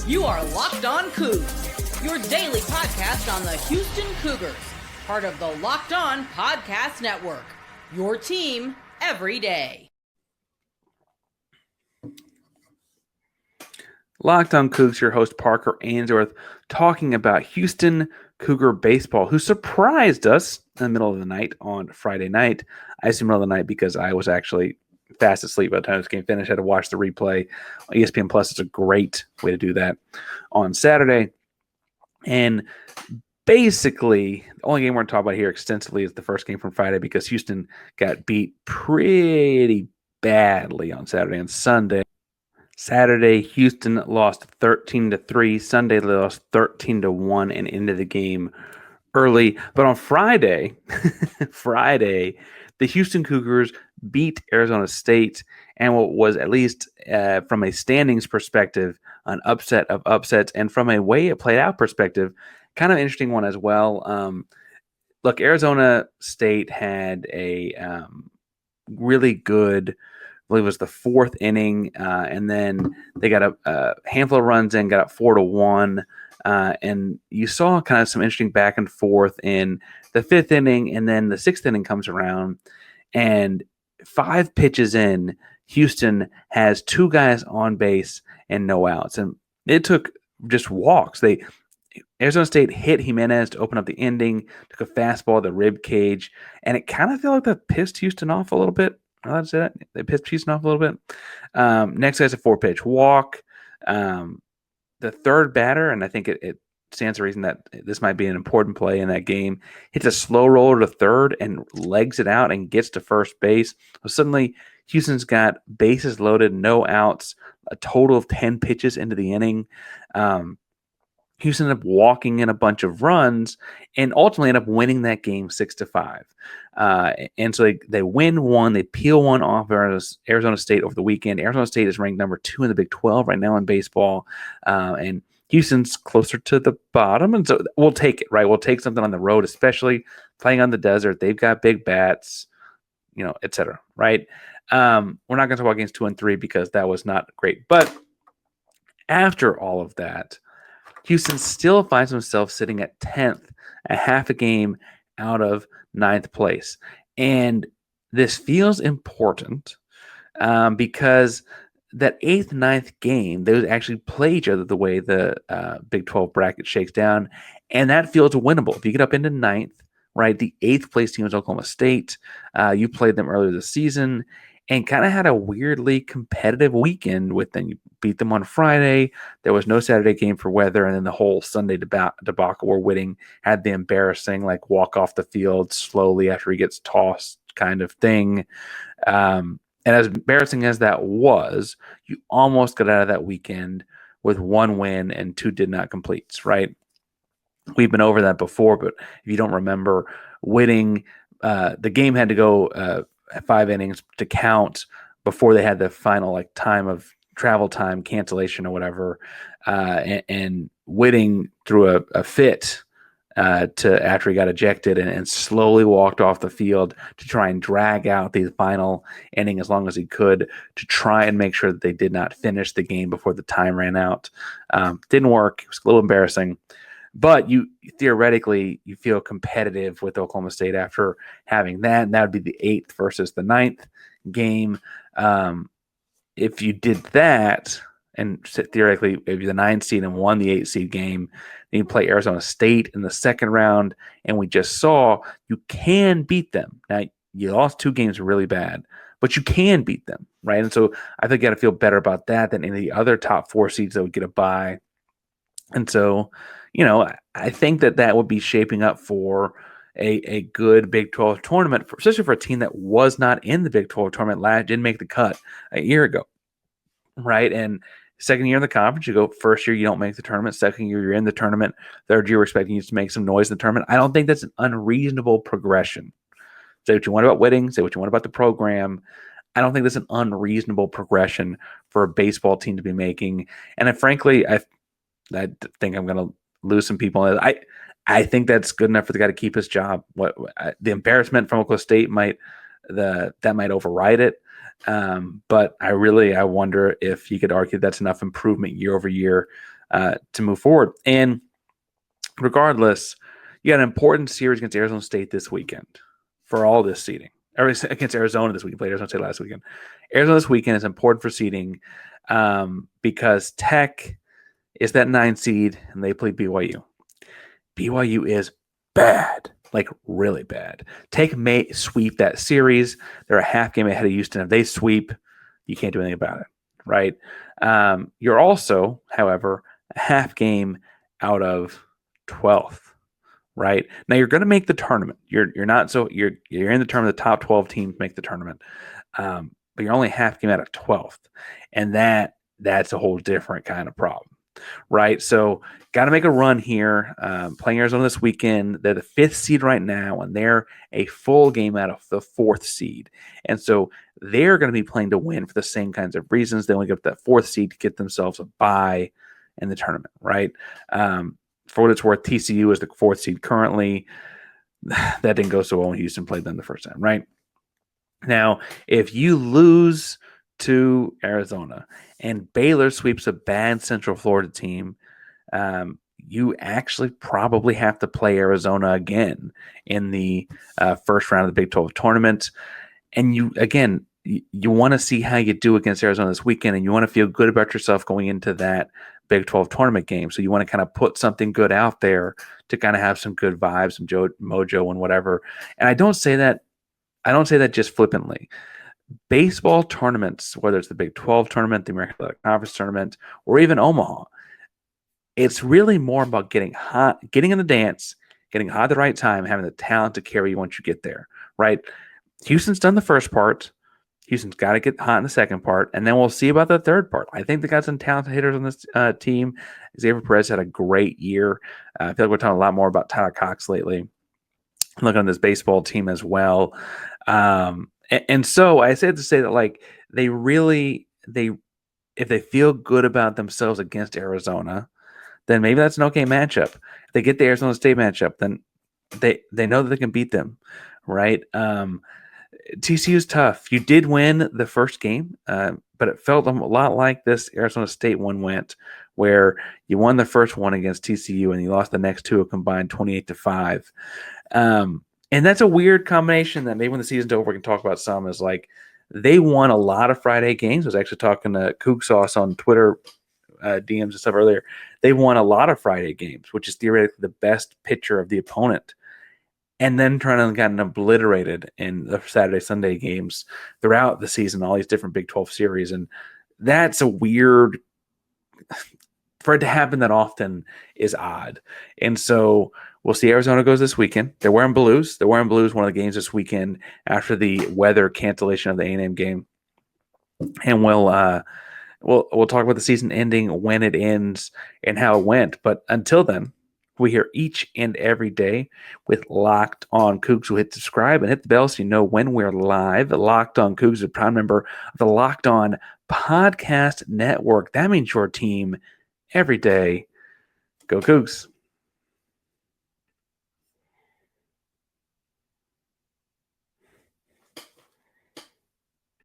You are Locked On Cougs, your daily podcast on the Houston Cougars, part of the Locked On Podcast Network, your team every day. Locked On Cougs, your host Parker Ainsworth, talking about Houston Cougar baseball, who surprised us in the middle of the night on Friday night. I say middle of the night because I was actually fast asleep by the time this game finished. I had to watch the replay. ESPN Plus is a great way to do that on Saturday. And basically, the only game we're going to talk about here extensively is the first game from Friday because Houston got beat pretty badly on Saturday and Sunday. Saturday, Houston lost 13-3. Sunday, they lost 13-1 and ended the game early. But on Friday, the Houston Cougars beat Arizona State, and what was, at least from a standings perspective, an upset of upsets, and from a way it played out perspective, kind of interesting one as well. Look, Arizona State had a really good, I believe it was the fourth inning, and then they got a handful of runs in, got up 4-1, and you saw kind of some interesting back and forth in the fifth inning, and then the sixth inning comes around, and 5 pitches in, Houston has 2 guys on base and no outs, and it took just walks. Arizona State hit Jimenez to open up the inning, took a fastball to the rib cage, and it kind of felt like that pissed Houston off a little bit. I'd say that they pissed Houston off a little bit. Next guy's a 4-pitch walk. The third batter, and I think it stands to reason that this might be an important play in that game, hits a slow roller to third and legs it out and gets to first base. So suddenly, Houston's got bases loaded, no outs, a total of 10 pitches into the inning. Houston ended up walking in a bunch of runs and ultimately end up winning that game 6-5. And so they win one, they peel one off Arizona State over the weekend. Arizona State is ranked number 2 in the Big 12 right now in baseball. And Houston's closer to the bottom. And so we'll take it, right? We'll take something on the road, especially playing on the desert. They've got big bats, et cetera, right? We're not going to talk about games 2 and 3 because that was not great. But after all of that, Houston still finds himself sitting at 10th, a half a game out of 9th place. And this feels important because that 8th, 9th game, they actually play each other the way the Big 12 bracket shakes down. And that feels winnable. If you get up into 9th, right, the 8th place team is Oklahoma State. You played them earlier this season and kind of had a weirdly competitive weekend with them. You beat them on Friday. There was no Saturday game for weather, and then the whole Sunday debacle where Whitting had the embarrassing, walk off the field slowly after he gets tossed kind of thing. And as embarrassing as that was, you almost got out of that weekend with 1 win and 2 did not completes, right? We've been over that before, but if you don't remember, Whitting, the game had to go 5 innings to count before they had the final time of travel time cancellation or whatever. And Whitting threw a fit after he got ejected and slowly walked off the field to try and drag out the final inning as long as he could to try and make sure that they did not finish the game before the time ran out. Didn't work. It was a little embarrassing. But you theoretically, you feel competitive with Oklahoma State after having that. And that would be the 8th versus the 9th game. If you did that, and theoretically, if you're the 9th seed and won the 8th seed game, then you play Arizona State in the second round. And we just saw you can beat them. Now, you lost 2 games really bad, but you can beat them, right? And so I think you got to feel better about that than any of the other top 4 seeds that would get a bye. And so, I think that would be shaping up for a good Big 12 tournament, especially for a team that was not in the Big 12 tournament didn't make the cut a year ago, right? And second year in the conference, you go first year, you don't make the tournament. Second year, you're in the tournament. Third year, we're expecting you to make some noise in the tournament. I don't think that's an unreasonable progression. Say what you want about Whitting, say what you want about the program. I don't think that's an unreasonable progression for a baseball team to be making. And frankly, I think I'm going to lose some people. I think that's good enough for the guy to keep his job. The embarrassment from Oklahoma State might override it. But I wonder if you could argue that's enough improvement year over year to move forward. And regardless, you got an important series against Arizona State this weekend for all this seeding. Against Arizona this week. You played Arizona State last weekend. Arizona this weekend is important for seeding because Tech is that 9 seed and they play BYU. BYU is bad, like really bad. Tech may sweep that series. They're a half game ahead of Houston. If they sweep, you can't do anything about it, right? You're also, however, a half game out of 12th, right? Now you're going to make the tournament. You're in the tournament. The top 12 teams make the tournament, but you're only half game out of 12th, and that's a whole different kind of problem. Right, so got to make a run here. Playing Arizona this weekend, they're the 5th seed right now, and they're a full game out of the 4th seed, and so they're going to be playing to win for the same kinds of reasons. They only get that 4th seed to get themselves a bye in the tournament. Right, for what it's worth, TCU is the 4th seed currently. That didn't go so well when Houston played them the first time. Right, now if you lose to Arizona and Baylor sweeps a bad Central Florida team, you actually probably have to play Arizona again in the first round of the Big 12 tournament. And you want to see how you do against Arizona this weekend, and you want to feel good about yourself going into that Big 12 tournament game. So you want to kind of put something good out there to kind of have some good vibes, some mojo and whatever. And I don't say that just flippantly. Baseball tournaments, whether it's the Big 12 tournament, the American Athletic Conference tournament, or even Omaha, it's really more about getting hot, getting in the dance, getting hot at the right time, having the talent to carry you once you get there, right? Houston's done the first part. Houston's got to get hot in the second part, and then we'll see about the third part. I think they got some talented hitters on this team. Xavier Perez had a great year. I feel like we're talking a lot more about Tyler Cox lately. Look on this baseball team as well. And so I said to say that, like, if they feel good about themselves against Arizona, then maybe that's an okay matchup. If they get the Arizona State matchup, then they know that they can beat them, right? TCU is tough. You did win the first game, but it felt a lot like this Arizona State one went, where you won the first one against TCU and you lost the next two, a combined 28-5. And that's a weird combination that maybe when the season's over, we can talk about some, is like they won a lot of Friday games. I was actually talking to Cougs on Twitter DMs and stuff earlier. They won a lot of Friday games, which is theoretically the best pitcher of the opponent. And then trying to get obliterated in the Saturday, Sunday games throughout the season, all these different Big 12 series. And that's a weird, for it to happen that often is odd. And so we'll see. Arizona goes this weekend. They're wearing blues. They're wearing blues one of the games this weekend after the weather cancellation of the A&M game. And we'll talk about the season ending, when it ends, and how it went. But until then, we hear each and every day with Locked On Cougs. So hit subscribe and hit the bell so you know when we're live. Locked On Cougs is a proud member of the Locked On Podcast Network. That means your team every day. Go Cougs.